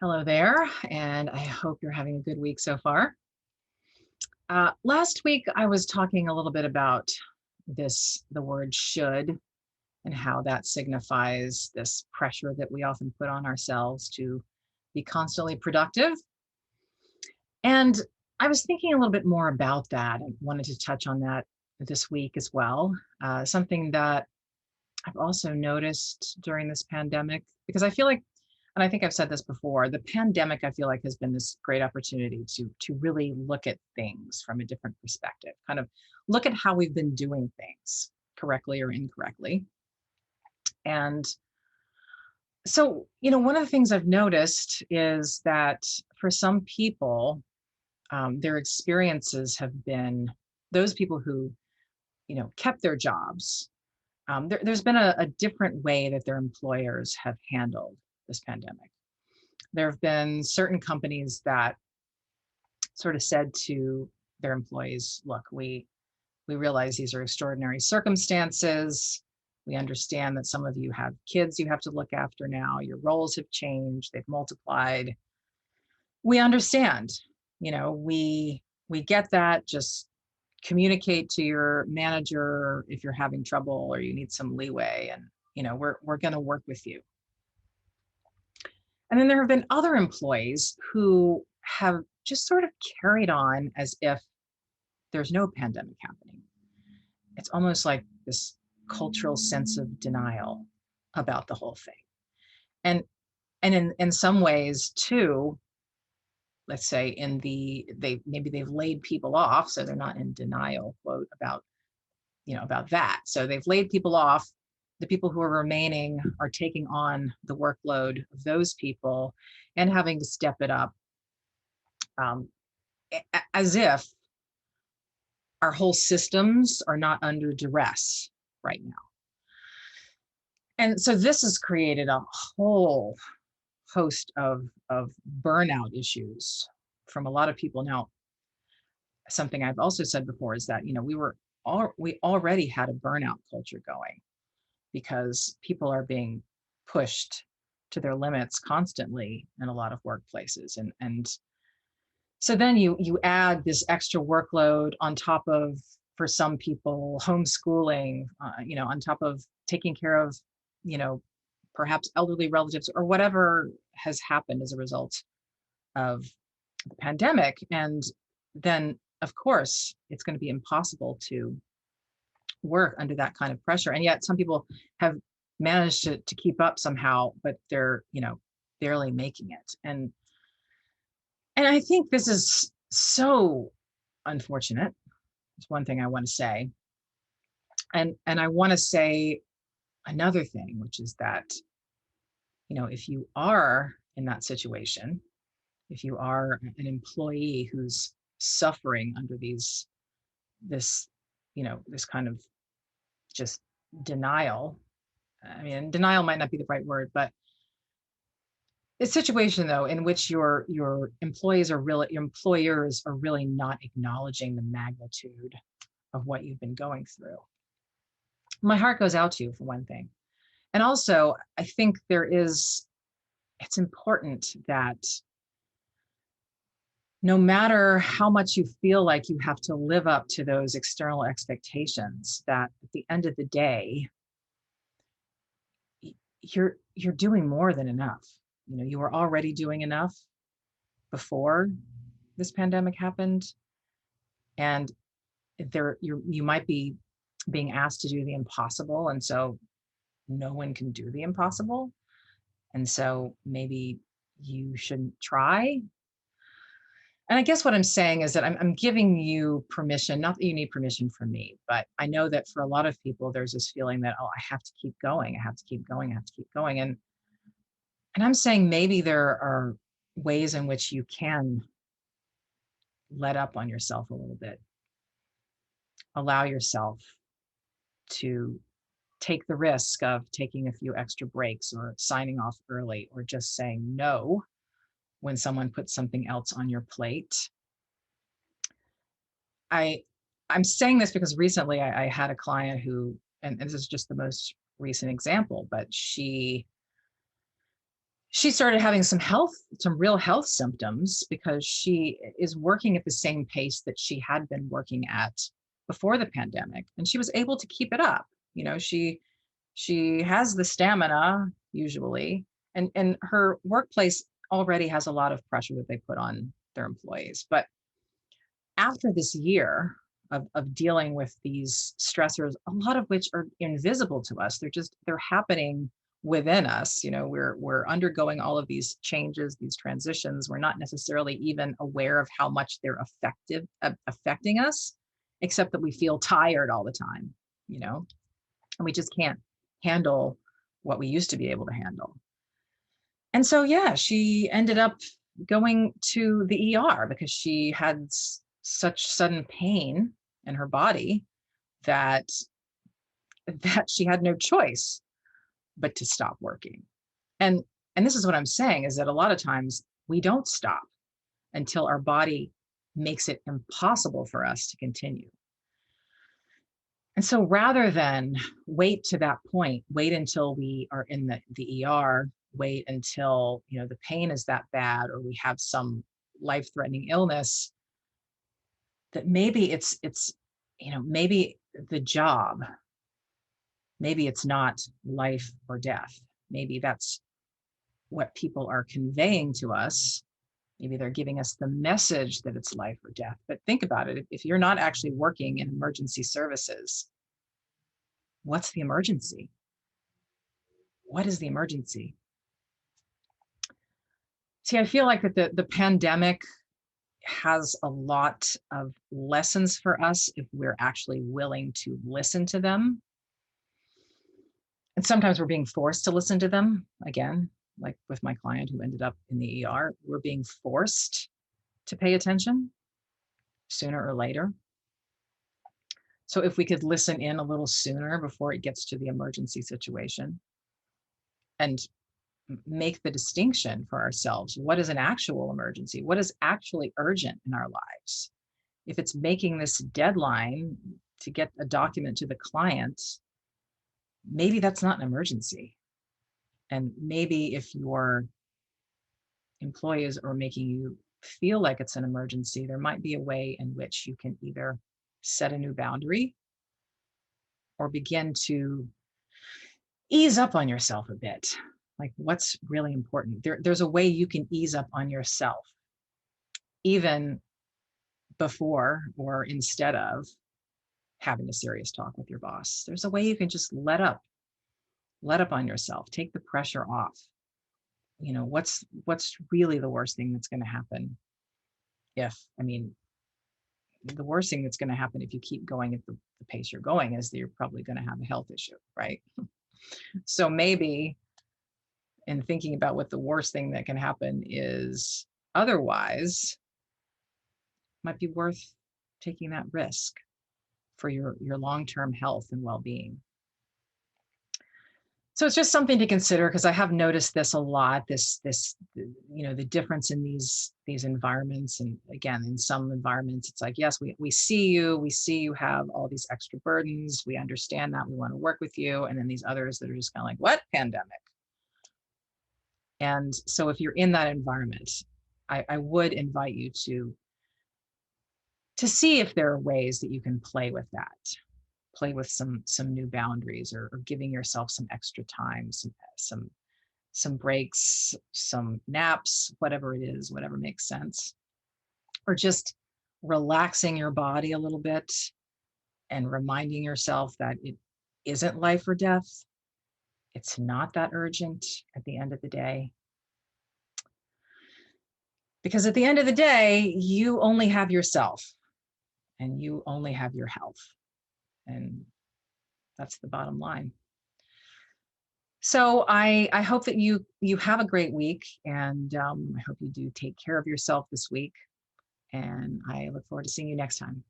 Hello there, and I hope you're having a good week so far. Last week, I was talking a little bit about the word should, and how that signifies this pressure that we often put on ourselves to be constantly productive. And I was thinking a little bit more about that and wanted to touch on that this week as well. Something that I've also noticed during this pandemic, because I feel like, and I think I've said this before, the pandemic I feel like has been this great opportunity to really look at things from a different perspective, kind of look at how we've been doing things correctly or incorrectly. And one of the things I've noticed is that for some people, their experiences have been those people who, kept their jobs. There's been a different way that their employers have handled this pandemic. There have been certain companies that sort of said to their employees, look, we realize these are extraordinary circumstances. We understand that some of you have kids you have to look after now. Your roles have changed, they've multiplied. We understand, we get that. Just communicate to your manager if you're having trouble or you need some leeway, and we're going to work with you. And then there have been other employees who have just sort of carried on as if there's no pandemic happening. It's almost like this cultural sense of denial about the whole thing. And in some ways too, let's say they've laid people off, so they're not in denial, quote, about that. So they've laid people off. The people who are remaining are taking on the workload of those people and having to step it up, um, as if our whole systems are not under duress right now. And so this has created a whole host of burnout issues from a lot of people. Now, something I've also said before is that, we already had a burnout culture going because people are being pushed to their limits constantly in a lot of workplaces. And so then you add this extra workload on top of, for some people, homeschooling, on top of taking care of, you know, perhaps elderly relatives or whatever has happened as a result of the pandemic. And then, of course, it's going to be impossible to work under that kind of pressure. And yet some people have managed to keep up somehow, but they're, barely making it. And I think this is so unfortunate. It's one thing I want to say. And I want to say another thing, which is that, if you are in that situation, if you are an employee who's suffering under this, this kind of just denial. I mean, denial might not be the right word, but a situation though in which your employers are really not acknowledging the magnitude of what you've been going through. My heart goes out to you, for one thing. And also, I think it's important that no matter how much you feel like you have to live up to those external expectations, that at the end of the day, you're doing more than enough. You were already doing enough before this pandemic happened, and you might be being asked to do the impossible, and so no one can do the impossible, and so maybe you shouldn't try. And I guess what I'm saying is that I'm giving you permission, not that you need permission from me, but I know that for a lot of people, there's this feeling that, oh, I have to keep going. I have to keep going. I have to keep going. And I'm saying maybe there are ways in which you can let up on yourself a little bit, allow yourself to take the risk of taking a few extra breaks or signing off early or just saying no when someone puts something else on your plate. I'm saying this because recently I had a client who, and this is just the most recent example, but she she started having some real health symptoms because she is working at the same pace that she had been working at before the pandemic, and she was able to keep it up. She has the stamina usually, and her workplace already has a lot of pressure that they put on their employees. But after this year of dealing with these stressors, a lot of which are invisible to us, they're happening within us. We're undergoing all of these changes, these transitions. We're not necessarily even aware of how much they're affecting us, except that we feel tired all the time, and we just can't handle what we used to be able to handle. And so, yeah, she ended up going to the ER because she had such sudden pain in her body that she had no choice but to stop working. And this is what I'm saying, is that a lot of times we don't stop until our body makes it impossible for us to continue. And so rather than wait to that point, wait until we are in the ER, wait until, the pain is that bad or we have some life-threatening illness, that maybe it's maybe the job, maybe it's not life or death. Maybe that's what people are conveying to us. Maybe they're giving us the message that it's life or death. But think about it. If you're not actually working in emergency services, what's the emergency? What is the emergency? See, I feel like that the pandemic has a lot of lessons for us if we're actually willing to listen to them. And sometimes we're being forced to listen to them. Again, like with my client who ended up in the ER, we're being forced to pay attention sooner or later. So if we could listen in a little sooner before it gets to the emergency situation and make the distinction for ourselves, what is an actual emergency? What is actually urgent in our lives? If it's making this deadline to get a document to the client, maybe that's not an emergency. And maybe if your employees are making you feel like it's an emergency, there might be a way in which you can either set a new boundary or begin to ease up on yourself a bit. Like, what's really important? There's a way you can ease up on yourself, even before or instead of having a serious talk with your boss. There's a way you can just let up on yourself, take the pressure off. What's really the worst thing that's going to happen? The worst thing that's going to happen if you keep going at the pace you're going is that you're probably going to have a health issue, right? So maybe in thinking about what the worst thing that can happen is otherwise, might be worth taking that risk for your long-term health and well-being. So it's just something to consider, because I have noticed this a lot, the difference in these environments. And again, in some environments, it's like, yes, we see you have all these extra burdens. We understand that. We want to work with you. And then these others that are just kind of like, what? Pandemic. And so if you're in that environment, I would invite you to see if there are ways that you can play with that. Play with some new boundaries, or giving yourself some extra time, some breaks, some naps, whatever it is, whatever makes sense, or just relaxing your body a little bit and reminding yourself that it isn't life or death. It's not that urgent at the end of the day. Because at the end of the day, you only have yourself and you only have your health. And that's the bottom line. So I hope that you have a great week, and I hope you do take care of yourself this week. And I look forward to seeing you next time.